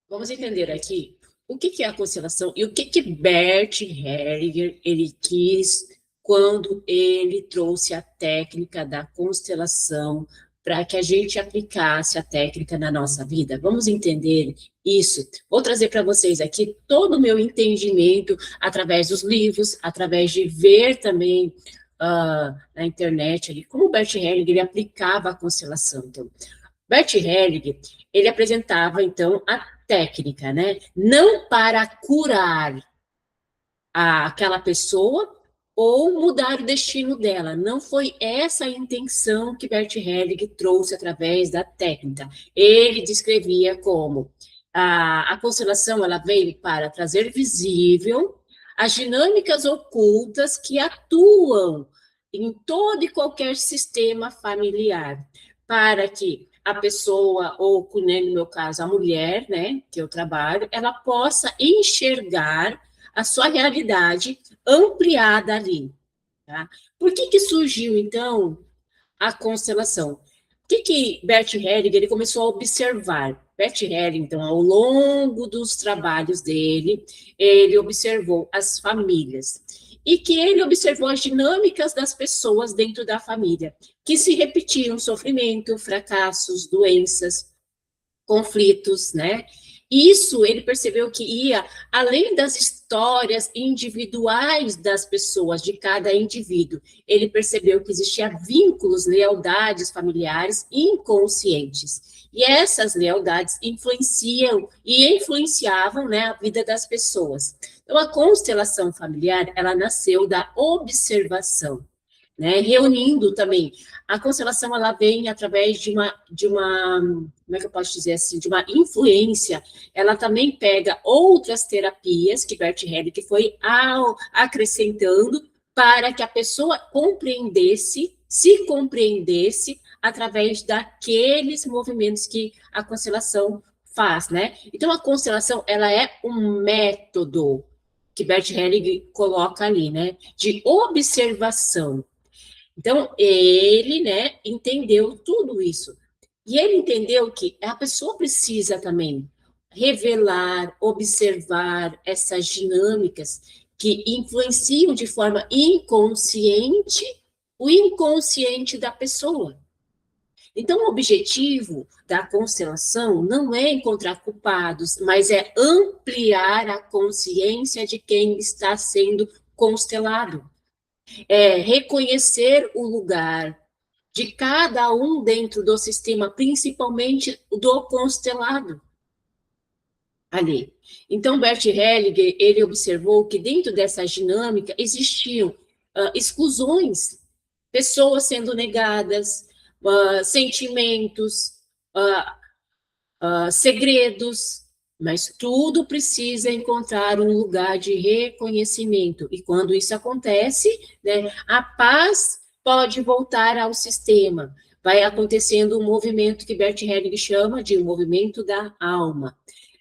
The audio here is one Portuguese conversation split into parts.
Vamos entender aqui o que é a constelação e o que Bert Hellinger ele quis quando ele trouxe a técnica da constelação para que a gente aplicasse a técnica na nossa vida. Vamos entender isso. Vou trazer para vocês aqui todo o meu entendimento através dos livros, através de ver também na internet ali como Bert Hellinger ele aplicava a constelação. Então, Bert Hellinger, ele apresentava, então, a técnica, né? Não para curar aquela pessoa ou mudar o destino dela. Não foi essa a intenção que Bert Hellinger trouxe através da técnica. Ele descrevia como a constelação ela veio para trazer visível as dinâmicas ocultas que atuam em todo e qualquer sistema familiar, para que a pessoa, ou né, no meu caso, a mulher, né, que eu trabalho, ela possa enxergar a sua realidade ampliada ali. Tá? Por que surgiu, então, a constelação? O que Bert Hellinger ele começou a observar? Bert Hellinger, então, ao longo dos trabalhos dele, ele observou as famílias e que ele observou as dinâmicas das pessoas dentro da família, que se repetiam sofrimento, fracassos, doenças, conflitos, né? Isso ele percebeu que ia além das histórias individuais das pessoas, de cada indivíduo. Ele percebeu que existia vínculos, lealdades familiares inconscientes. E essas lealdades influenciam e influenciavam, né, a vida das pessoas. Então, a constelação familiar, ela nasceu da observação, né, reunindo também. A constelação ela vem através de uma, como é que eu posso dizer assim, de uma influência. Ela também pega outras terapias que Bert Hellinger foi acrescentando para que a pessoa compreendesse, se compreendesse através daqueles movimentos que a constelação faz, né? Então a constelação ela é um método que Bert Hellinger coloca ali, né, de observação. Então, ele, né, entendeu tudo isso. E ele entendeu que a pessoa precisa também revelar, observar essas dinâmicas que influenciam de forma inconsciente o inconsciente da pessoa. Então, o objetivo da constelação não é encontrar culpados, mas é ampliar a consciência de quem está sendo constelado, é reconhecer o lugar de cada um dentro do sistema, principalmente do constelado ali. Então, Bert Hellinger, ele observou que dentro dessa dinâmica existiam exclusões, pessoas sendo negadas, sentimentos, segredos, mas tudo precisa encontrar um lugar de reconhecimento. E quando isso acontece, né, a paz pode voltar ao sistema. Vai acontecendo um movimento que Bert Hellinger chama de movimento da alma.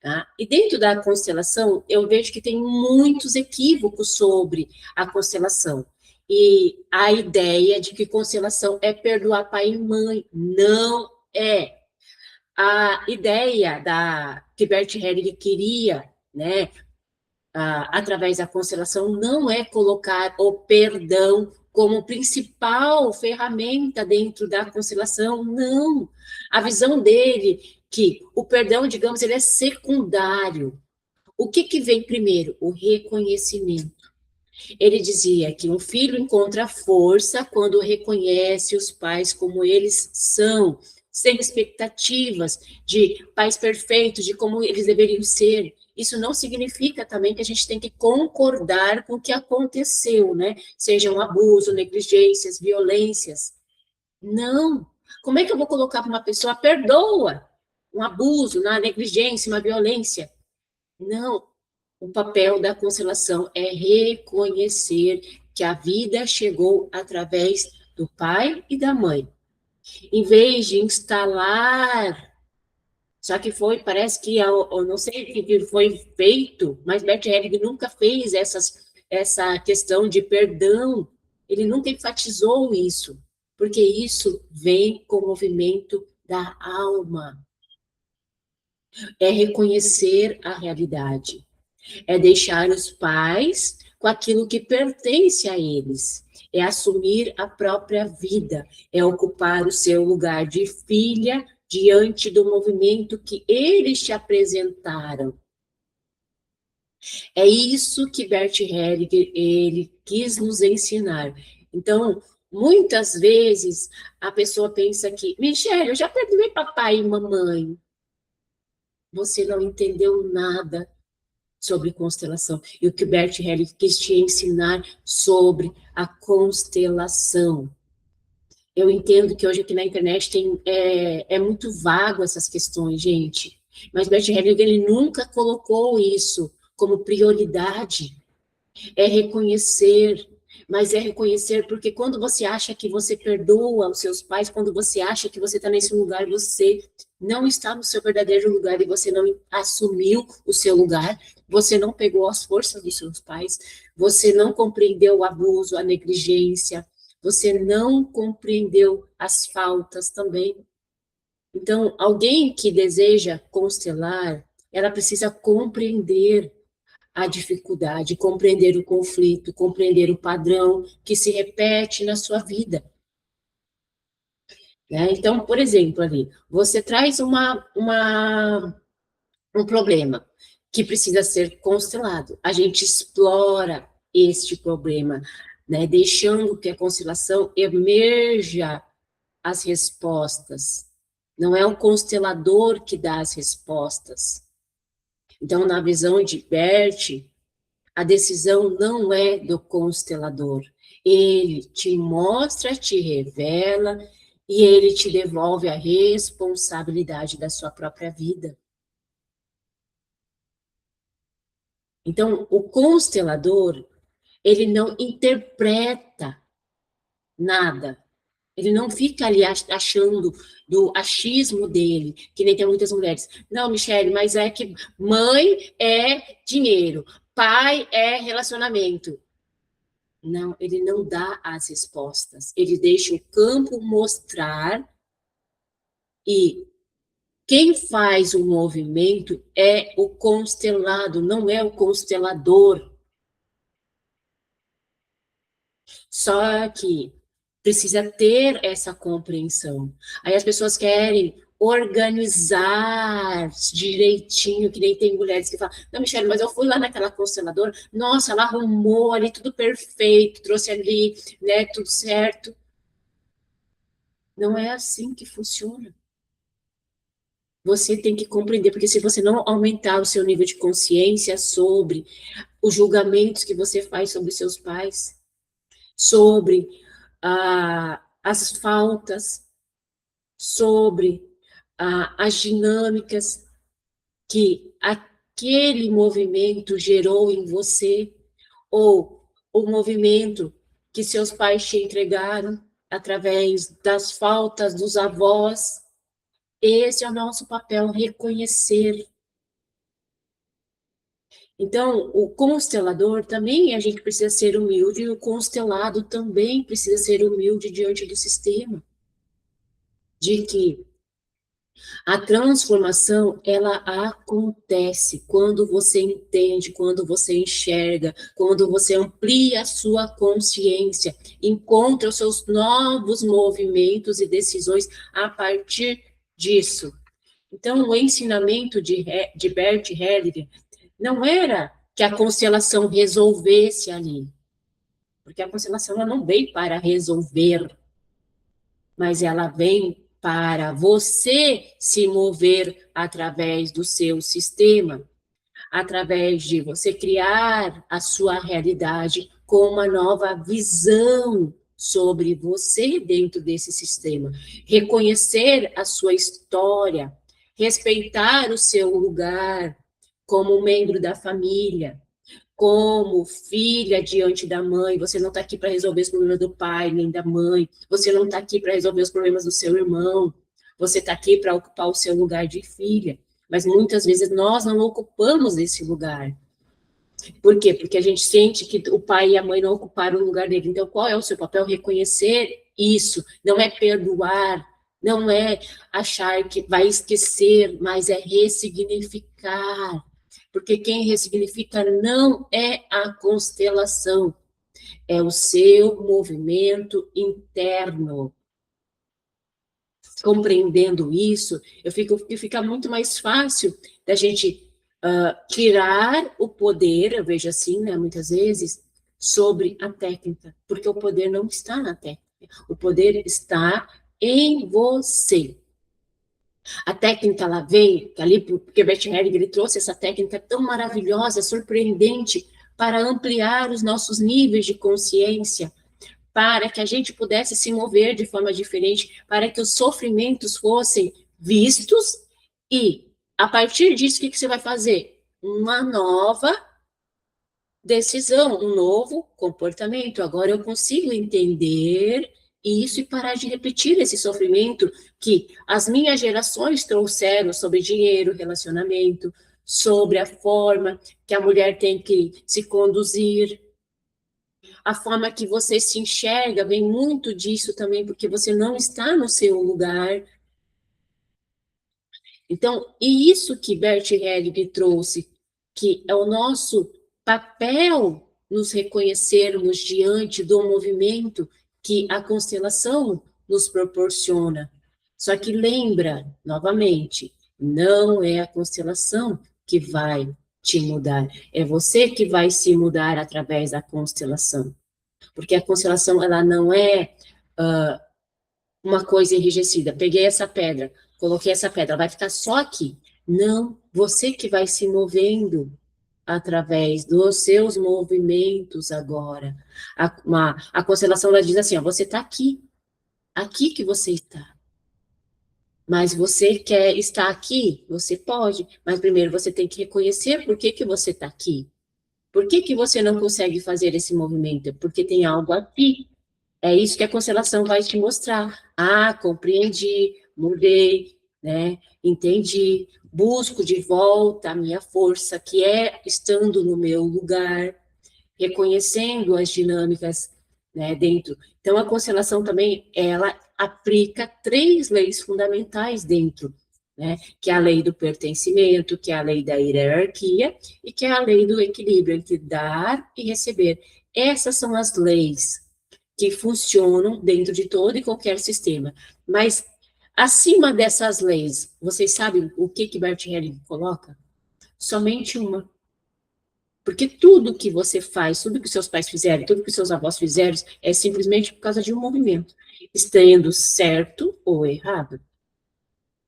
Tá? E dentro da constelação, eu vejo que tem muitos equívocos sobre a constelação. E a ideia de que constelação é perdoar pai e mãe. Não é. A ideia que Bert Hellinger queria, né, através da constelação, não é colocar o perdão como principal ferramenta dentro da constelação, não. A visão dele que o perdão, digamos, ele é secundário. O que vem primeiro? O reconhecimento. Ele dizia que um filho encontra força quando reconhece os pais como eles são, sem expectativas de pais perfeitos, de como eles deveriam ser. Isso não significa também que a gente tem que concordar com o que aconteceu, né? Seja um abuso, negligências, violências. Não. Como é que eu vou colocar para uma pessoa, perdoa um abuso, uma negligência, uma violência? Não, o papel da constelação é reconhecer que a vida chegou através do pai e da mãe. Em vez de instalar, só que foi, parece que, eu não sei o que foi feito, mas Bert Hellinger nunca fez essa questão de perdão, ele nunca enfatizou isso, porque isso vem com o movimento da alma. É reconhecer a realidade. É deixar os pais com aquilo que pertence a eles. É assumir a própria vida. É ocupar o seu lugar de filha diante do movimento que eles te apresentaram. É isso que Bert Hellinger, ele quis nos ensinar. Então, muitas vezes, a pessoa pensa que, Michele, eu já perdoei papai e mamãe. Você não entendeu nada sobre constelação. E o que Bert Hellinger quis te ensinar sobre a constelação. Eu entendo que hoje aqui na internet é muito vago essas questões, gente. Mas Bert Hellinger, ele nunca colocou isso como prioridade. É reconhecer, mas é reconhecer porque quando você acha que você perdoa os seus pais, quando você acha que você está nesse lugar, você não está no seu verdadeiro lugar e você não assumiu o seu lugar, você não pegou as forças dos seus pais, você não compreendeu o abuso, a negligência, você não compreendeu as faltas também. Então, alguém que deseja constelar, ela precisa compreender a dificuldade, compreender o conflito, compreender o padrão que se repete na sua vida. Né? Então, por exemplo, ali, você traz um problema que precisa ser constelado. A gente explora este problema, né? Deixando que a constelação emerja as respostas. Não é o constelador que dá as respostas. Então, na visão de Bert, a decisão não é do constelador. Ele te mostra, te revela e ele te devolve a responsabilidade da sua própria vida. Então, o constelador, ele não interpreta nada. Ele não fica ali achando do achismo dele, que nem tem muitas mulheres. Não, Michele, mas é que mãe é dinheiro, pai é relacionamento. Não, ele não dá as respostas. Ele deixa o campo mostrar e quem faz o movimento é o constelado, não é o constelador. Só que precisa ter essa compreensão. Aí as pessoas querem organizar direitinho, que nem tem mulheres que falam, não, Michelle, mas eu fui lá naquela consteladora, nossa, ela arrumou ali tudo perfeito, trouxe ali, né, tudo certo. Não é assim que funciona. Você tem que compreender, porque se você não aumentar o seu nível de consciência sobre os julgamentos que você faz sobre seus pais, sobre as faltas, sobre as dinâmicas que aquele movimento gerou em você, ou o movimento que seus pais te entregaram através das faltas dos avós. Esse é o nosso papel, reconhecer. Então, o constelador também a gente precisa ser humilde, e o constelado também precisa ser humilde diante do sistema. De que a transformação, ela acontece quando você entende, quando você enxerga, quando você amplia a sua consciência, encontra os seus novos movimentos e decisões a partir disso. Então, o ensinamento de Bert Hellinger não era que a constelação resolvesse ali, porque a constelação ela não veio para resolver, mas ela vem para você se mover através do seu sistema, através de você criar a sua realidade com uma nova visão sobre você dentro desse sistema, reconhecer a sua história, respeitar o seu lugar como membro da família, como filha diante da mãe, você não está aqui para resolver os problemas do pai nem da mãe, você não está aqui para resolver os problemas do seu irmão, você está aqui para ocupar o seu lugar de filha. Mas muitas vezes nós não ocupamos esse lugar. Por quê? Porque a gente sente que o pai e a mãe não ocuparam o lugar dele. Então, qual é o seu papel? Reconhecer isso. Não é perdoar, Não é achar que vai esquecer, mas é ressignificar. Porque quem ressignifica não é a constelação, é o seu movimento interno. Compreendendo isso, que fica muito mais fácil da gente tirar o poder, eu vejo assim, né, muitas vezes, sobre a técnica, porque o poder não está na técnica, o poder está em você. A técnica, ela vem ali, porque Bert Hellinger, ele trouxe essa técnica tão maravilhosa, surpreendente, para ampliar os nossos níveis de consciência, para que a gente pudesse se mover de forma diferente, para que os sofrimentos fossem vistos e, a partir disso, o que você vai fazer? Uma nova decisão, um novo comportamento. Agora eu consigo entender isso e parar de repetir esse sofrimento que as minhas gerações trouxeram sobre dinheiro, relacionamento, sobre a forma que a mulher tem que se conduzir, a forma que você se enxerga vem muito disso também, porque você não está no seu lugar. Então, e isso que Bert Hellinger trouxe, que é o nosso papel nos reconhecermos diante do movimento que a constelação nos proporciona. Só que lembra, novamente, não é a constelação que vai te mudar, é você que vai se mudar através da constelação. Porque a constelação, ela não é uma coisa enrijecida. Peguei essa pedra, coloquei essa pedra, vai ficar só aqui. Não, você que vai se movendo através dos seus movimentos agora. A constelação, ela diz assim, ó, você está aqui, aqui que você está. Mas você quer estar aqui? Você pode, mas primeiro você tem que reconhecer por que você está aqui. Por que você não consegue fazer esse movimento? Porque tem algo aqui. É isso que a constelação vai te mostrar. Ah, compreendi, mudei, né? Entendi, busco de volta a minha força, que é estando no meu lugar, reconhecendo as dinâmicas, né, dentro. Então, a constelação também, ela aplica três leis fundamentais dentro, né? Que é a lei do pertencimento, que é a lei da hierarquia e que é a lei do equilíbrio entre dar e receber. Essas são as leis que funcionam dentro de todo e qualquer sistema. Mas, acima dessas leis, vocês sabem o que Bert Hellinger coloca? Somente uma. Porque tudo que você faz, tudo que seus pais fizeram, tudo que seus avós fizeram, é simplesmente por causa de um movimento, estando certo ou errado.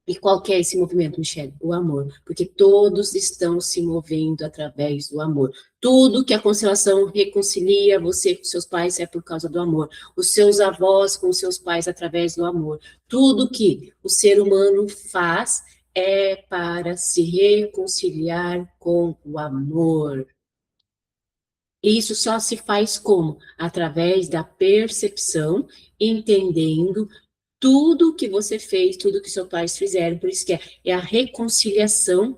E qual que é esse movimento, Michele? O amor. Porque todos estão se movendo através do amor. Tudo que a constelação reconcilia você com seus pais é por causa do amor. Os seus avós com seus pais através do amor. Tudo que o ser humano faz é para se reconciliar com o amor. E isso só se faz como? Através da percepção, entendendo tudo que você fez, tudo que seus pais fizeram, por isso que é a reconciliação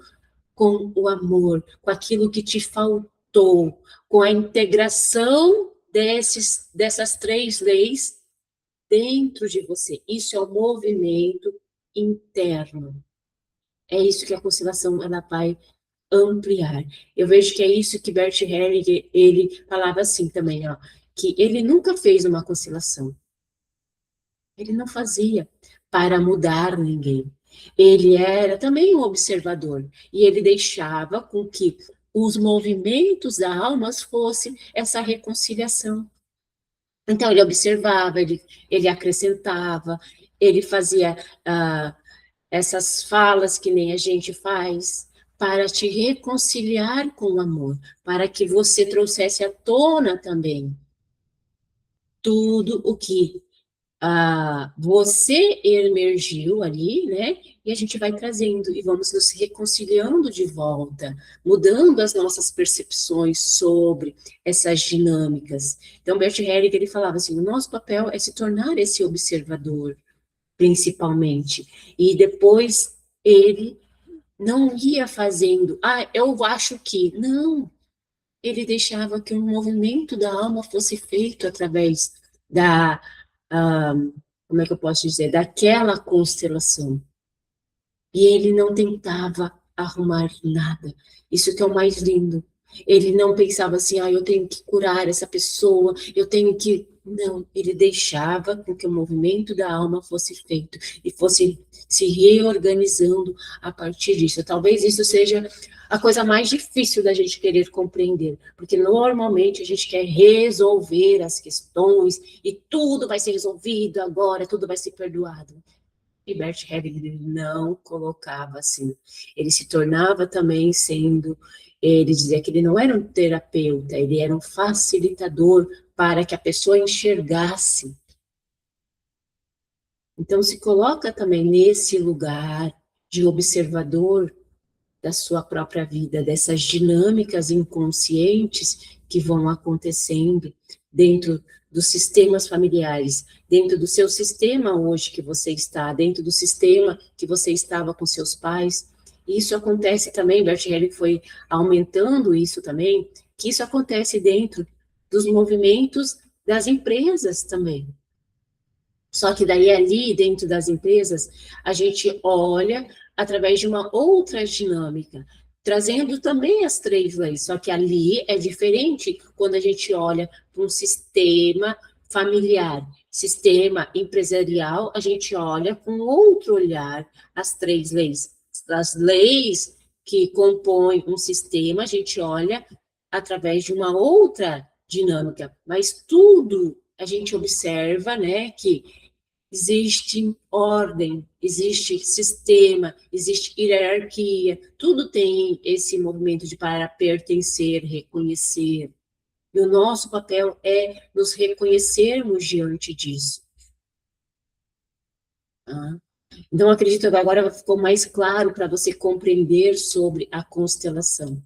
com o amor, com aquilo que te faltou, com a integração dessas três leis dentro de você. Isso é o movimento interno. É isso que a constelação ela vai ampliar. Eu vejo que é isso que Bert Hellinger, ele falava assim também, ó, que ele nunca fez uma constelação. Ele não fazia para mudar ninguém. Ele era também um observador e ele deixava com que os movimentos da alma fossem essa reconciliação. Então ele observava, ele acrescentava, ele fazia essas falas que nem a gente faz para te reconciliar com o amor, para que você trouxesse à tona também tudo o que você emergiu ali, né? E a gente vai trazendo e vamos nos reconciliando de volta, mudando as nossas percepções sobre essas dinâmicas. Então, Bert Hellinger, ele falava assim, o nosso papel é se tornar esse observador, principalmente. E depois ele não ia fazendo, eu acho que, não. Ele deixava que o movimento da alma fosse feito através da como é que eu posso dizer, daquela constelação. E ele não tentava arrumar nada. Isso que é o mais lindo. Ele não pensava assim, eu tenho que curar essa pessoa, eu tenho que... Não, ele deixava com que o movimento da alma fosse feito e fosse se reorganizando a partir disso. Talvez isso seja a coisa mais difícil da gente querer compreender, porque normalmente a gente quer resolver as questões e tudo vai ser resolvido agora, tudo vai ser perdoado. E Bert Hellinger não colocava assim. Ele se tornava também sendo, ele dizia que ele não era um terapeuta, ele era um facilitador para que a pessoa enxergasse. Então se coloca também nesse lugar de observador da sua própria vida, dessas dinâmicas inconscientes que vão acontecendo dentro dos sistemas familiares, dentro do seu sistema hoje que você está, dentro do sistema que você estava com seus pais. Isso acontece também, Bert Hellinger foi aumentando isso também, que isso acontece dentro dos movimentos das empresas também. Só que daí ali, dentro das empresas, a gente olha através de uma outra dinâmica, trazendo também as três leis, só que ali é diferente quando a gente olha para um sistema familiar, sistema empresarial, a gente olha com outro olhar as três leis. As leis que compõem um sistema, a gente olha através de uma outra dinâmica, mas tudo a gente observa, né, que existe ordem, existe sistema, existe hierarquia, tudo tem esse movimento de para pertencer, reconhecer. E o nosso papel é nos reconhecermos diante disso. Tá? Então, acredito que agora ficou mais claro para você compreender sobre a constelação.